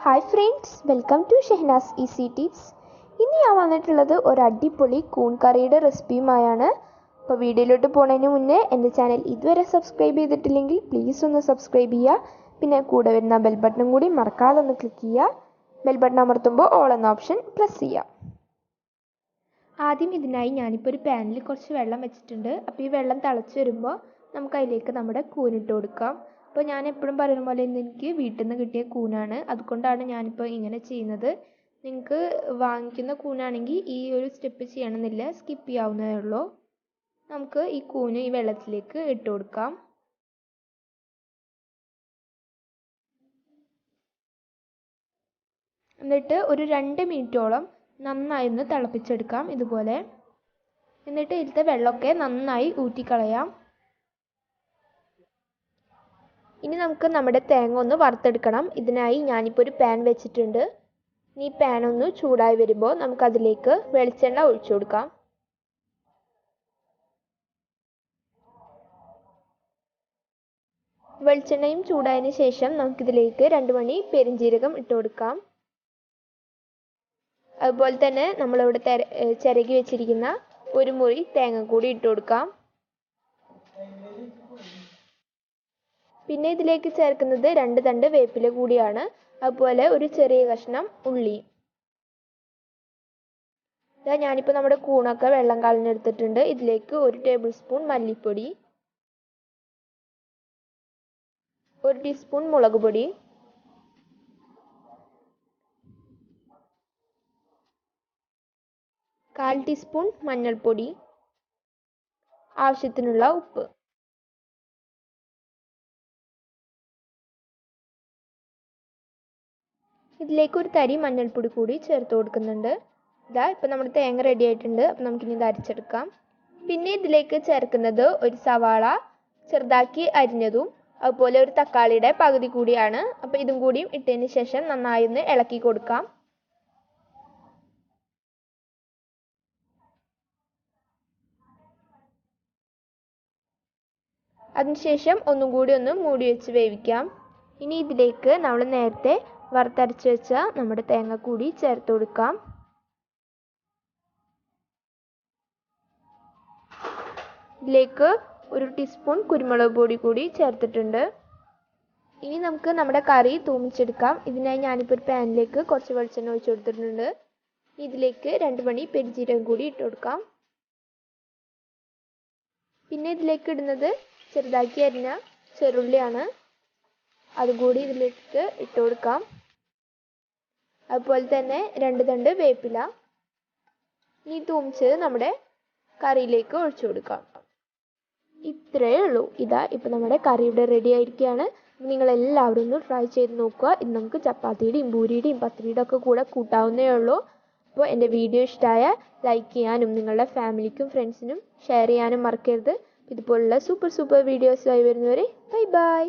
Hi friends, welcome to SHAHNAZ Easy Tips. ഇന്ന് ഞാൻ വന്നിട്ടുള്ളത് ഒരു അടിപൊളി കൂൺ കറിയുടെ റെസിപ്പിയുമായാണ്. അപ്പോൾ വീഡിയോയിലോട്ട് പോകുന്നതിന് മുന്നേ എൻ്റെ ചാനൽ ഇതുവരെ സബ്സ്ക്രൈബ് ചെയ്തിട്ടില്ലെങ്കിൽ പ്ലീസ് ഒന്ന് സബ്സ്ക്രൈബ് ചെയ്യുക. പിന്നെ കൂടെ വരുന്ന ബെൽ ബട്ടണും കൂടി മറക്കാതെ ഒന്ന് ക്ലിക്ക് ചെയ്യുക. ബെൽ ബട്ടൺ അമർത്തുമ്പോൾ ഓൾ എന്ന ഓപ്ഷൻ പ്രസ് ചെയ്യുക. ആദ്യം ഇതിനായി ഞാനിപ്പോൾ ഒരു പാനിൽ കുറച്ച് വെള്ളം വെച്ചിട്ടുണ്ട്. അപ്പോൾ ഈ വെള്ളം തിളച്ച് വരുമ്പോൾ നമുക്ക് അതിലേക്ക് നമ്മുടെ കൂനിട്ട് കൊടുക്കാം. അപ്പോൾ ഞാൻ എപ്പോഴും പറയുന്ന പോലെ ഇന്ന് എനിക്ക് വീട്ടിൽ നിന്ന് കിട്ടിയ കൂനാണ്, അതുകൊണ്ടാണ് ഞാനിപ്പോൾ ഇങ്ങനെ ചെയ്യുന്നത്. നിങ്ങൾക്ക് വാങ്ങിക്കുന്ന കൂനാണെങ്കിൽ ഈ ഒരു സ്റ്റെപ്പ് ചെയ്യണമെന്നില്ല, സ്കിപ്പ് ചെയ്യാവുന്നതേ ഉള്ളൂ. നമുക്ക് ഈ കൂന് ഈ വെള്ളത്തിലേക്ക് ഇട്ട് കൊടുക്കാം. എന്നിട്ട് ഒരു 2 മിനിറ്റോളം നന്നായി ഒന്ന് തിളപ്പിച്ചെടുക്കാം ഇതുപോലെ. എന്നിട്ട് ഇതിലത്തെ വെള്ളമൊക്കെ നന്നായി ഊറ്റിക്കളയാം. ഇനി നമുക്ക് നമ്മുടെ തേങ്ങ ഒന്ന് വറുത്തെടുക്കണം. ഇതിനായി ഞാനിപ്പോൾ ഒരു പാൻ വെച്ചിട്ടുണ്ട്. ഈ പാൻ ഒന്ന് ചൂടായി വരുമ്പോൾ നമുക്കതിലേക്ക് വെളിച്ചെണ്ണ ഒഴിച്ചു കൊടുക്കാം. വെളിച്ചെണ്ണയും ചൂടായതിന് ശേഷം നമുക്കിതിലേക്ക് 2 മണി പെരിഞ്ജീരകം ഇട്ട് കൊടുക്കാം. അതുപോലെ തന്നെ നമ്മളിവിടെ ചിരകി വെച്ചിരിക്കുന്ന ഒരു മുറി തേങ്ങ കൂടി ഇട്ട് കൊടുക്കാം. പിന്നെ ഇതിലേക്ക് ചേർക്കുന്നത് 2 തണ്ട് വേപ്പില കൂടിയാണ്. അതുപോലെ ഒരു ചെറിയ കഷ്ണം ഉള്ളി. ഞാനിപ്പോൾ നമ്മുടെ കൂണൊക്കെ വെള്ളം കളഞ്ഞെടുത്തിട്ടുണ്ട്. ഇതിലേക്ക് 1 ടേബിൾ സ്പൂൺ മല്ലിപ്പൊടി, 1 ടീസ്പൂൺ മുളക് പൊടി, 1/4 ടീസ്പൂൺ മഞ്ഞൾപ്പൊടി, ആവശ്യത്തിനുള്ള ഉപ്പ്. ഇതിലേക്ക് ഒരു തരി മഞ്ഞൾപ്പൊടി കൂടി ചേർത്ത് കൊടുക്കുന്നുണ്ട്. ഇപ്പം നമ്മുടെ തേങ്ങ റെഡി ആയിട്ടുണ്ട്. അപ്പം നമുക്കിനി ഇത് അരച്ചെടുക്കാം. പിന്നെ ഇതിലേക്ക് ചേർക്കുന്നത് ഒരു സവാള ചെറുതാക്കി അരിഞ്ഞതും അതുപോലെ ഒരു തക്കാളിയുടെ പകുതി കൂടിയാണ്. അപ്പോൾ ഇതും കൂടിയും ഇട്ടതിന് ശേഷം നന്നായി ഒന്ന് ഇളക്കി കൊടുക്കാം. അതിനുശേഷം ഒന്നും കൂടി ഒന്ന് മൂടി വെച്ച് വേവിക്കാം. ഇനി ഇതിലേക്ക് നമ്മൾ നേരത്തെ വറുത്തരച്ച് വെച്ച നമ്മുടെ തേങ്ങ കൂടി ചേർത്ത് കൊടുക്കാം. ഇതിലേക്ക് 1 ടീസ്പൂൺ കുരുമുളക് പൊടി കൂടി ചേർത്തിട്ടുണ്ട്. ഇനി നമുക്ക് നമ്മുടെ കറി തൂമിച്ചെടുക്കാം. ഇതിനായി ഞാനിപ്പോൾ ഒരു പാനിലേക്ക് കുറച്ച് വെളിച്ചെണ്ണ ഒഴിച്ചു കൊടുത്തിട്ടുണ്ട്. ഇതിലേക്ക് 2 മണി പെരിഞ്ജീരകം കൂടി ഇട്ട് കൊടുക്കാം. പിന്നെ ഇതിലേക്ക് ഇടുന്നത് ചെറുതാക്കി അരിഞ്ഞ ചെറുള്ളിയാണ്. അതുകൂടി ഇതിലേക്ക് ഇട്ട് കൊടുക്കാം. അതുപോലെ തന്നെ 2 തണ്ട് വേപ്പില. ഇനി തൂമിച്ചത് നമ്മുടെ കറിയിലേക്ക് ഒഴിച്ചു കൊടുക്കാം. ഇത്രയേ ഉള്ളൂ. ഇപ്പം നമ്മുടെ കറി ഇവിടെ റെഡി ആയിരിക്കുകയാണ്. നിങ്ങളെല്ലാവരും ഒന്ന് ട്രൈ ചെയ്ത് നോക്കുക. ഇത് നമുക്ക് ചപ്പാത്തിയുടെയും പൂരിയുടെയും പത്തിരിയുടെ ഒക്കെ കൂടെ കൂട്ടാവുന്നേ ഉള്ളൂ. അപ്പോൾ എൻ്റെ വീഡിയോ ഇഷ്ടമായാൽ ലൈക്ക് ചെയ്യാനും നിങ്ങളുടെ ഫാമിലിക്കും ഫ്രണ്ട്സിനും ഷെയർ ചെയ്യാനും മറക്കരുത്. ഇതുപോലുള്ള സൂപ്പർ വീഡിയോസുമായി വരുന്നവരെ ബൈ ബൈ.